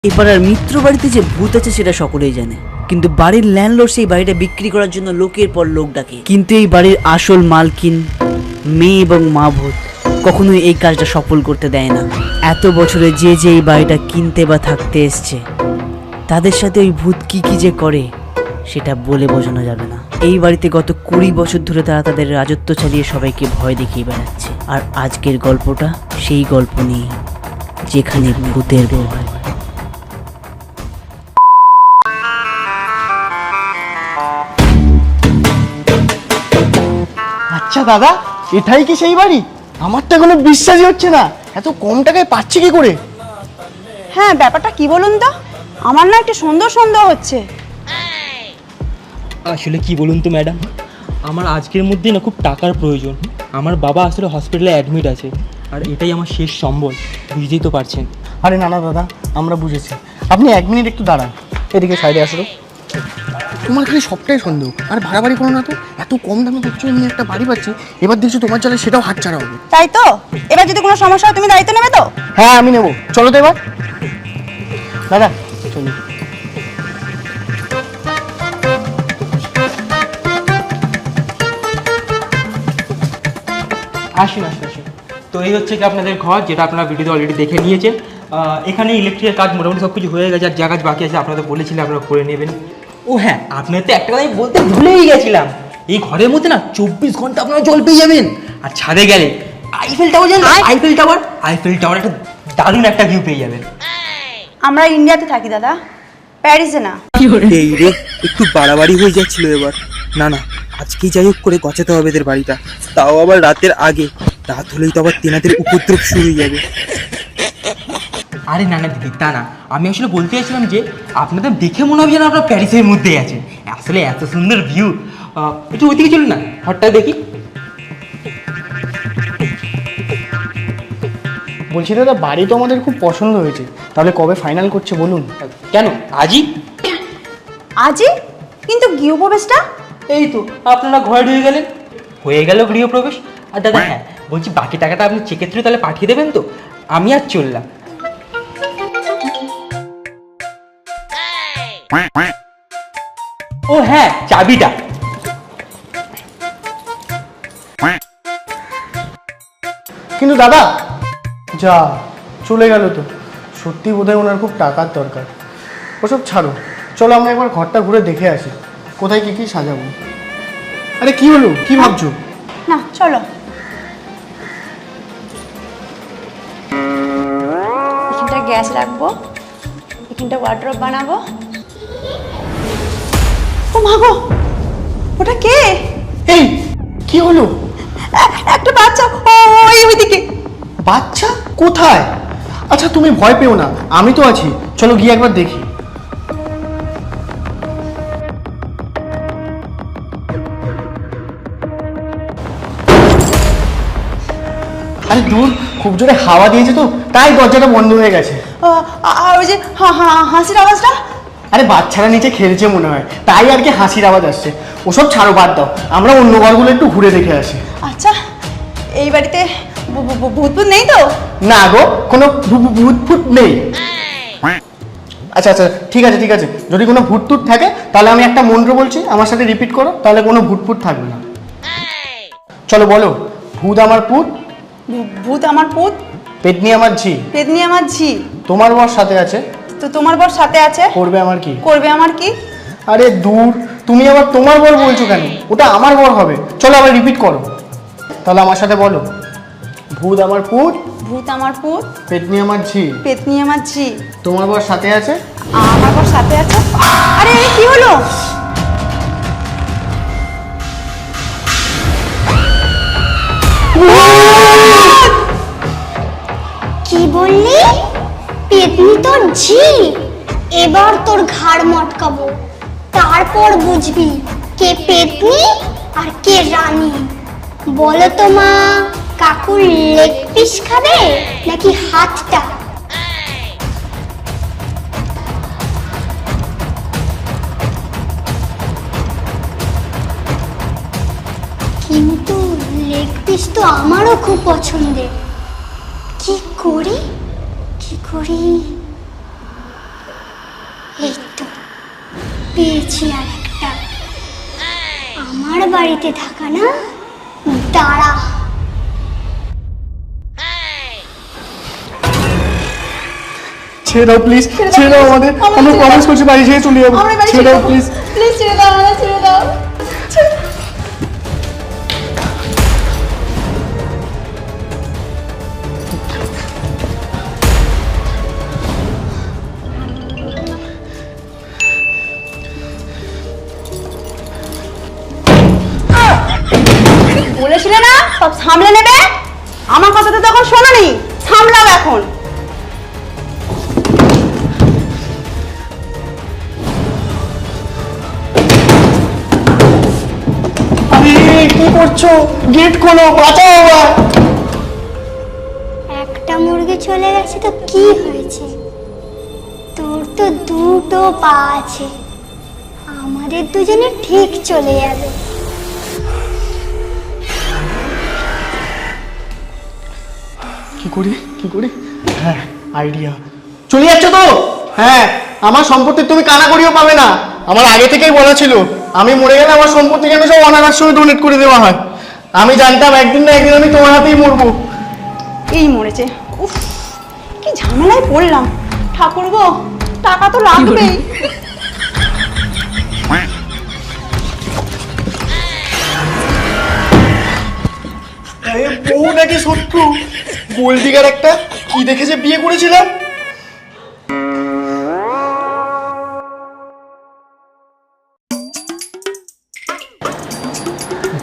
এই পাড়ার মিত্র বাড়িতে যে ভূত আছে সেটা সকলেই জানে, কিন্তু বাড়ির ল্যান্ডলর্ড সেই বাড়িটা বিক্রি করার জন্য লোকের পর লোক ডাকে। কিন্তু এই বাড়ির আসল মালকিন মেয়ে এবং মা ভূত কখনোই এই কাজটা সফল করতে দেয় না। এত বছরে যে যে এই বাড়িটা কিনতে বা থাকতে এসছে তাদের সাথে ওই ভূত কি কি যে করে সেটা বলে বোঝানো যাবে না। এই বাড়িতে গত 20 বছর ধরে তারা তাদের রাজত্ব চালিয়ে সবাইকে ভয় দেখিয়ে বেড়াচ্ছে। আর আজকের গল্পটা সেই গল্প নিয়ে, যেখানে ভূতের ভয়। আচ্ছা দাদা, এটাই কি সেই বাড়ি? আমার তো কোনো বিশ্বাসই হচ্ছে না, এত কম টাকায় পাচ্ছি কি করে? হ্যাঁ, ব্যাপারটা কি বলুন তো, আমার না একটু সন্দেহ সন্দেহ হচ্ছে। আসলে কি বলুন তো ম্যাডাম, আমার আজকের মধ্যে না খুব টাকার প্রয়োজন। আমার বাবা আসলে হসপিটালে অ্যাডমিট আছে, আর এটাই আমার শেষ সম্বল, বুঝতেই তো পারছেন। আরে না না দাদা, আমরা বুঝেছি। আপনি 1 মিনিট একটু দাঁড়ান, এদিকে সাইডে আসো। তোমার খালি সবটাই সন্দেহ, আর ভাড়াবাড়ি করো না তো। এত কম দামে দেখছো আমি একটা বাড়ি পাচ্ছি, এবার দেখছো তোমার চালে সেটাও হাতছাড়া হবে। তাই তো, এবার যদি কোনো সমস্যা হয় তুমি দায়িত্ব নেবে তো? হ্যাঁ আমি নেবো, চলো তো এবার। দাদা চলো। আসুন আসুন আসুন। তো এই হচ্ছে কি আপনাদের ঘর, যেটা আপনারা ভিডিওতে অলরেডি দেখে নিয়েছেন। এখানে ইলেকট্রিকের কাজ মোটামুটি সব কিছু হয়ে গেছে, আর যা কাজ বাকি আছে আপনাদের বলেছিলেন আপনারা করে নেবেন। ও হ্যাঁ, আপনাদের তো একটা কথা আমি বলতে ভুলেই গেছিলাম, এই ঘরের মধ্যে না 24 ঘন্টা আপনারা জল পেয়ে যাবেন। আর ছাদে গেলে আইফেল টাওয়ার জানেন, আইফেল টাওয়ার একটা দারুণ একটা ভিউ পেয়ে যাবেন। আমরা ইন্ডিয়াতে থাকি দাদা, প্যারিসে না। এই রে, একটু বাড়াবাড়ি হয়ে যাচ্ছিল এবার। না না, আজকেই যাই হোক করে গছাতে হবে এদের বাড়িটা, তাও আবার রাতের আগে। রাত হলেই তো আবার তেনাদের উপদ্রব শুরু হয়ে যাবে। আরে না না দিদি, তা না, আমি আসলে বলতে চাইছিলাম যে আপনাদের দেখে মনে হবে যেন আপনার প্যারিসের মধ্যেই আছে। আসলে এত সুন্দর ভিউ। একটু ওইদিকে চলুন না, ঘরটা দেখি। বলছি দাদা, বাড়ি তো আমাদের খুব পছন্দ হয়েছে, তাহলে কবে ফাইনাল করছে বলুন? কেন আজই? আজই? কিন্তু গৃহপ্রবেশটা? এই তো আপনারা ঘরে ঢুকে গেলেন, হয়ে গেল গৃহপ্রবেশ। আর দাদা হ্যাঁ বলছি, বাকি টাকাটা আপনি চেকের থ্রু তাহলে পাঠিয়ে দেবেন তো? আমি আর চললাম। ও হ্যাঁ, চাবিটা। কিন্তু দাদা, যা চলে গেল তো। সত্যি বোধহয় ওনার খুব টাকার দরকার। ওসব ছাড়ো, চলো আমরা একবার ঘরটা ঘুরে দেখে আসি, কোথায় কি কি সাজাবো। আরে কি হলো, কি ভাবছো? না চলো, এখানটা গ্যাস রাখবো, এখানটা ওয়ার্ড্রপ বানাবো। ও মা গো, ওটা কে? এই কি হলো? একটা বাচ্চা, ওইদিকে। বাচ্চা কোথায়? আচ্ছা তুমি ভয় পেও না, আমি তো আছি, চলো গিয়ে একবার দেখি। আরে দূর, খুব জোরে হাওয়া দিয়েছে তো, তাই দরজাটা বন্ধ হয়ে গেছে। আর ওই যে হাসির আওয়াজটা? আরে বাচ্চারা নিচে খেলছে মনে হয়, তাই আর কি হাসির আওয়াজ আসছে। ওসব ছাড়ো, বাদ দাও, আমরা অন্য ঘরগুলো একটু ঘুরে দেখে আসি। আচ্ছা, এই বাড়িতে ভূত ভূত নেই তো? না গো, কোনো ভূত ফুট নেই। আচ্ছা আচ্ছা, ঠিক আছে ঠিক আছে, যদি কোনো ভূত টুত থাকে তাহলে আমি একটা মন্ত্র বলছি, আমার সাথে রিপিট করো, তাহলে কোনো ভূত ফুট থাকবে না। চলো বলো, ভূত আমার পুত, ভূত আমার পুত, পেতনি আমার ঝি, পেতনি আমার ঝি, তোমার বর সাথে আছে, তো তোমার বর সাথে আছে, করবে আমার কি? করবে আমার কি? আরে দূর, তুমি আবার তোমার বর বলছো কেন? ওটা আমার বর হবে। চলো আবার রিপিট করো, তাহলে আমার সাথে বলো, ভূত আমার পুত, ভূত আমার পুত, পেতনি আমার ঝি, পেতনি আমার ঝি, তোমার বর সাথে আছে। আমার বর সাথে আছে। আরে কি হলো? কি বললি? পেতনি তোর ঝি? এবার তোর ঘাড় মটকাবো, তারপর বুঝবি কে পেতনি আর কে রানী। বলো তো মা, কাকুর লেগ পিস খাবে নাকি হাতটা? কিন্তু লেগ পিস তো আমারও খুব পছন্দের। কি করি কি করি? এই তো পেয়েছি আর একটা। আমার বাড়িতে থাকা না, দাঁড়া। ছেড়ে দাও প্লিজ, ছেড়ে দাও আমাদের, আমরা প্রমিস করছি বাড়ি ছেড়ে চলে যাবো, ছেড়ে দাও প্লিজ। প্লিজ ছেড়ে দাও, আমাদের ছেড়ে দাও। বলেছিলে না সব সামলে নেবে, আমার কথা তো তখন শোনোনি, সামলাও এখন। আরে কি করছো? গেট খোলো, বাঁচাও আমার। একটা মুরগি চলে গেছে তো কি হয়েছে? তোর তো দুটো পা আছে, আমাদের দুজনে ঠিক চলে যাবে। কি করি কি করি? হ্যাঁ, আইডিয়া। চলে যাচ্ছ তো? হ্যাঁ, আমার সম্পত্তি তুমি কানাকড়িও পাবে না। আমার আগে থেকেই বলা ছিল আমি মরে গেলে আমার সম্পত্তি যেন সব অনাথ আশ্রমে ডোনেট করে দেওয়া হয়। আমি জানতাম একদিন না একদিন আমি তোমার হাতেই মরবো। এই মরেছে। উফ, কি ঝামেলায় পড়লাম। ঠাকুর গো, টাকা তো লাগবেই। আরে বউ নাকি শত্রু? গোলদিগার একটা, কি দেখেছে বিয়ে করেছিলাম।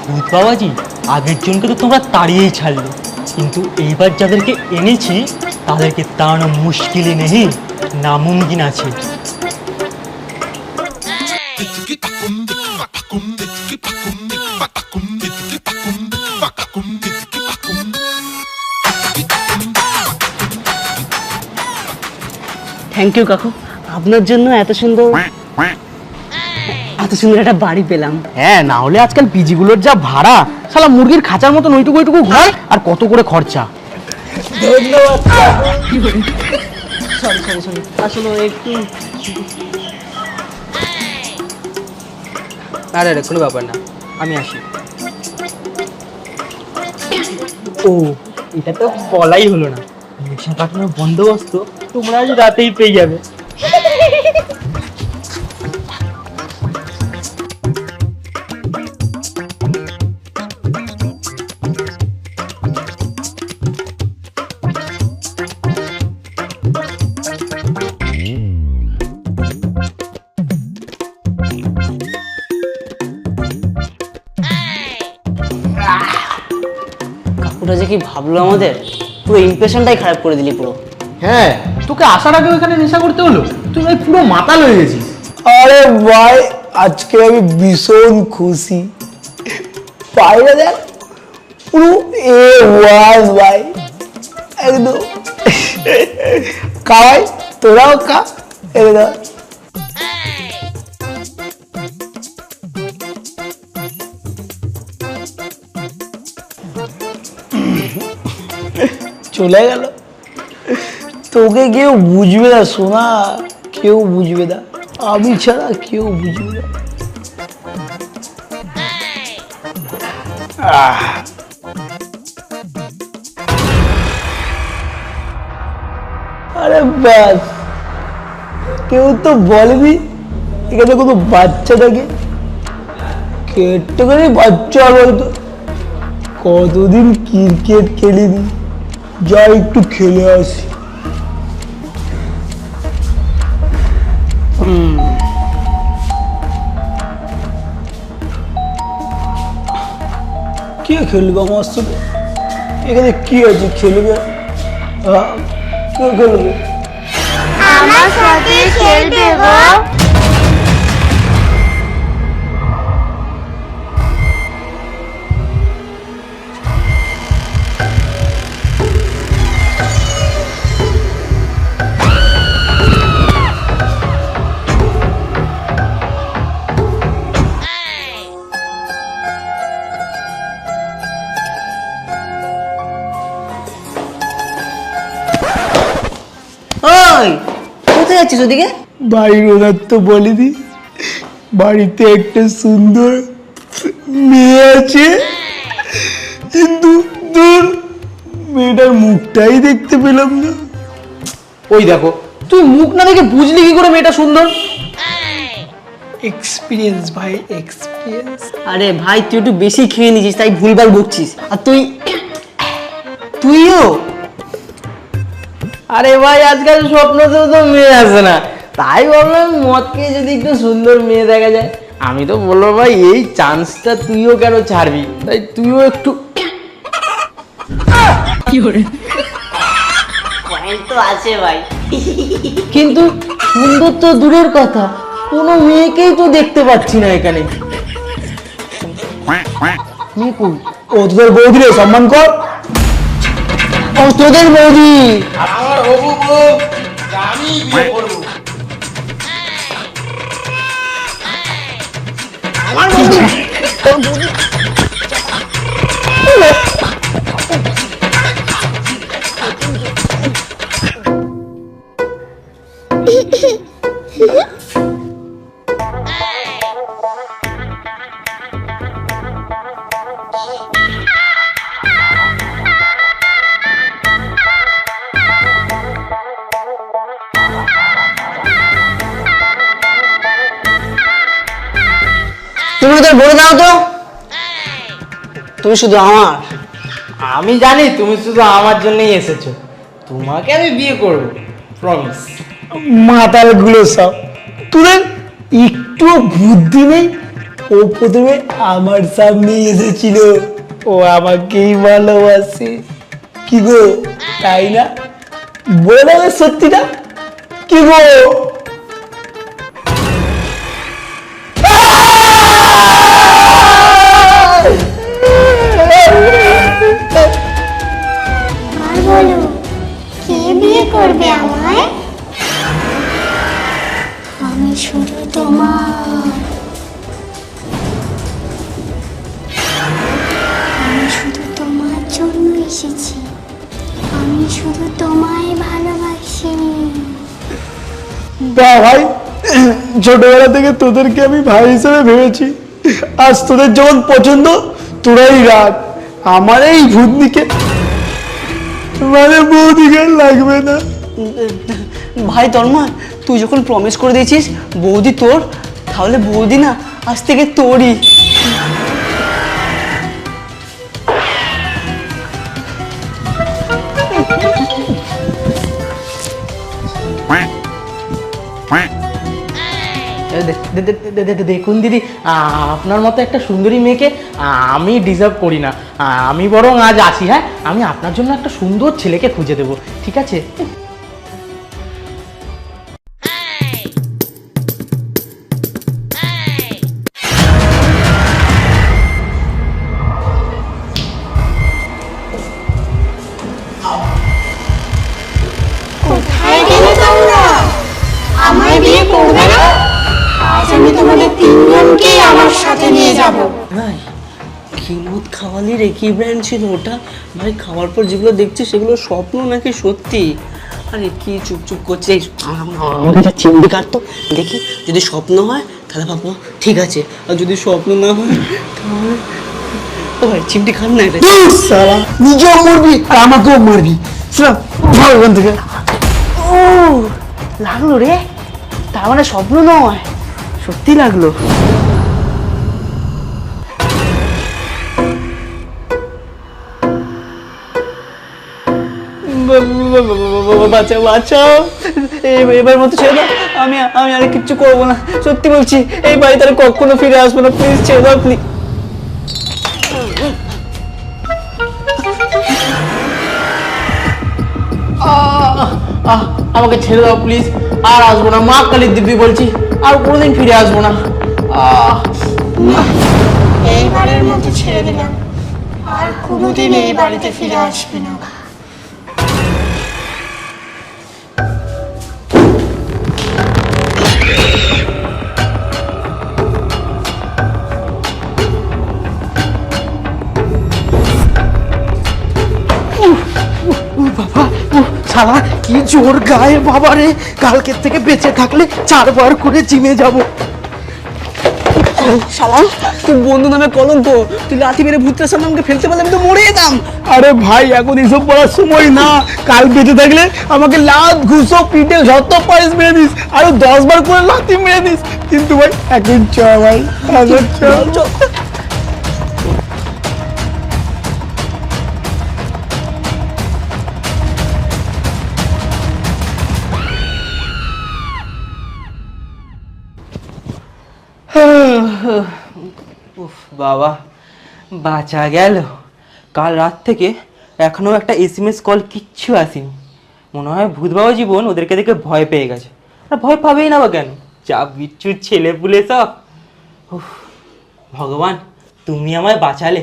ভূত বাবাজি, আগের জনকে তো তোমরা তাড়িয়েই ছাড়লে, কিন্তু এইবার যাদেরকে এনেছি তাদেরকে তাড়ানো মুশকিলই নেই, নামুমকিন আছে। থ্যাংক ইউ কাকু, আপনার জন্য এত সুন্দর একটা বাড়ি পেলাম। হ্যাঁ, না হলে আজকাল পিজিগুলোর যা ভাড়া, শালা মুরগির খাঁচার মতন ওইটুকু ওইটুকু ঘর, আর কত করে খরচা। আসলে একটু আরে আরে কোনো ব্যাপার না, আমি আসি। ও, এটা তো বলাই হলো না, নেশা কাটানোর বন্দোবস্ত তোমরা আজ রাতেই পেয়ে যাবে। কাকুটা যে কি ভাবলো আমাদের, পুরো ইমপ্রেশনটাই খারাপ করে দিলি পুরো। হ্যাঁ, তোকে আসার আগে ওখানে নেশা করতে হলো, তুই ভাই পুরো মাতাল হয়ে গেছিস। আরে ভাই, আজকে আমি ভীষণ খুশি। বাইরে দেখ, পুরো এ ওয়াজ ভাই, একদম। খাওয়াই, তোরাও খা, একদম। চলে গেল, তোকে কেউ বুঝবে না সোনা, কেউ বুঝবে না, আমি ছাড়া কেউ বুঝবে না। আরে ব্যাস, কেউ তো বলেনি এখানে কোনো বাচ্চা থাকে, কেটে বাচ্চা হয়তো। কতদিন ক্রিকেট খেলিনি, যা একটু খেলে আসি। কে খেলবে আমার সাথে? এখানে কি আছে খেলবে? কে খেলবে? আমার সাথে খেলবে গো। ওই কোথায় যাচ্ছিস ওদিকে? বাড়ির ওনার তো বলিনি, বাড়িতে একটা সুন্দর মেয়ে আছে, কিন্তু দূর, মেয়েটার মুখটাই দেখতে পেলাম না। ওই দেখো, তুই মুখ না দেখে বুঝলি কি করে মেয়েটা সুন্দর? এক্সপিরিয়েন্স ভাই, এক্সপিরিয়েন্স। আরে ভাই তুই একটু বেশি খেয়ে নিয়েছিস তাই ভুলভাল বকছিস। আর তুইও আরে ভাই আজকাল স্বপ্নতেও তো মেয়ে আসে না, তাই ভাবলাম মদ খেয়ে যদি একটু সুন্দর মেয়ে দেখা যায়। আমি তো বলবো ভাই এই চান্সটা তুইও কেন ছাড়বি, তাই তুইও একটু পয়েন্ট তো আছে ভাই। কিন্তু সুন্দর তো দূরের কথা, কোনো মেয়েকেই তো দেখতে পাচ্ছি না এখানে। মেয়ে কই? ও তোদের বৌদি রে, সম্মান কর। ও তোদের বৌদি। আমার হবু বউ, আমি বিয়ে করবো। তুমি ওদের বলে দাও তো তুমি শুধু আমার। আমি জানি তুমি শুধু আমার জন্যই এসেছো, তোমাকে আমি বিয়ে করবো, প্রমিস। মাতাল গুলো সব, তোদের একটু বুদ্ধি নেই। ও প্রথমে আমার সামনে এসেছিল, ও আমাকেই ভালোবাসে। কি গো, তাই না? বলো সত্যিটা, কি গো? আর বলো, কে বিয়ে করবে আমায়? আমি শুধু তোমার, আমি শুধু তোমার জন্য এসেছি, আমি শুধু তোমায় ভালোবাসি। বা ভাই, ছোটবেলা থেকে তোদেরকে আমি ভাই হিসেবে ভেবেছি, আজ তোদের যখন পছন্দ তোরাই রাখ। আমার এই ভূতনিকে মানে বৌদিকে লাগবে না। ভাই তন্ময়, তুই যখন প্রমিস করে দিয়েছিস বৌদি তোর, তাহলে বৌদি না আজ থেকে তোরই। দেখুন দিদি, আপনার মতো একটা সুন্দরী মেয়েকে আমি ডিজার্ভ করি না। আমি বরং আজ আসি, হ্যাঁ, আমি আপনার জন্য একটা সুন্দর ছেলেকে খুঁজে দেবো, ঠিক আছে? কোথায় গেলে তোমরা? আমায় বিয়ে করবে না? আজ আমি তোমাদের তিনজনকেই আমার সাথে নিয়ে যাব। ভাই কি মদ খাওয়ালি রে, কি ব্র্যান্ড ছিল ওটা? ভাই খাওয়ার পর যেগুলো দেখছি সেগুলো স্বপ্ন নাকি সত্যি? আরে কি চুপ করছিস? আমার কাছে চিমড়ি কাটতো, দেখি যদি স্বপ্ন হয় তাহলে ভাববো ঠিক আছে, আর যদি স্বপ্ন না হয় তাহলে ও ভাই চিমটি খান না এটা। সালা, নিজেও মরবি আর আমাকেও মারবি। ওখান থেকে ও লাগলো রে, তার মানে স্বপ্ন নয়, সত্যি লাগলো। বাঁচাও বাঁচাও, এবার মতো ছেড়ে দাও, আমি আর কিচ্ছু করবো না, সত্যি বলছি। এই বাড়িতে আর কখনো ফিরে আসবো না, প্লিজ ছেড়ে দাও প্লিজ। আমাকে ছেড়ে দাও প্লিজ, আর আসবো না, মা কালীর দিব্যি বলছি, আর কোনোদিন ফিরে আসবো না। এইবারের মতো ছেড়ে দিলাম, আর কোনোদিন এই বাড়িতে ফিরে আসবে না। শালা কি জোর গায়ে বাবা রে, কালকের থেকে বেঁচে থাকলে 4 বার করে জিমে যাব। শালা তুই বন্ধু নামে কলঙ্ক, তুই লাঠি মেরে ভূতের সামনে আমাকে ফেলতে পারলে আমি তো মরে যেতাম। আরে ভাই এখন এসব বলার সময় না, কাল বেঁচে থাকলে আমাকে লাত ঘুষো পিঠে যত পারিস মেরে দিস, আরো 10 বার করে লাথি মেরে দিস, কিন্তু ভাই এখন চ ভাই, এখন চ। উফ বাবা, বাঁচা গেল। কাল রাত থেকে এখনো একটা এসএমএস কল কিচ্ছু আসেনি। মনে হয় ভূত বাবা জীবন ওদেরকে দেখে ভয় পেয়ে গেছে। আর ভয় পাবেই না বা কেন, যা বিচ্ছুর ছেলে পুলে সব। উফ, ভগবান তুমি আমায় বাঁচালে।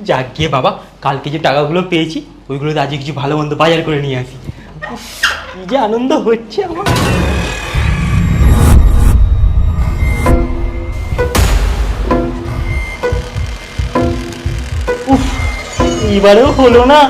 যাক গিয়ে বাবা, কালকে যে টাকাগুলো পেয়েছি ওইগুলোতে আজকে কিছু ভালো মন্দ বাজার করে নিয়ে আসি। উফ, কি যে আনন্দ হচ্ছে আমার। উফ, এইবারেও হলো না।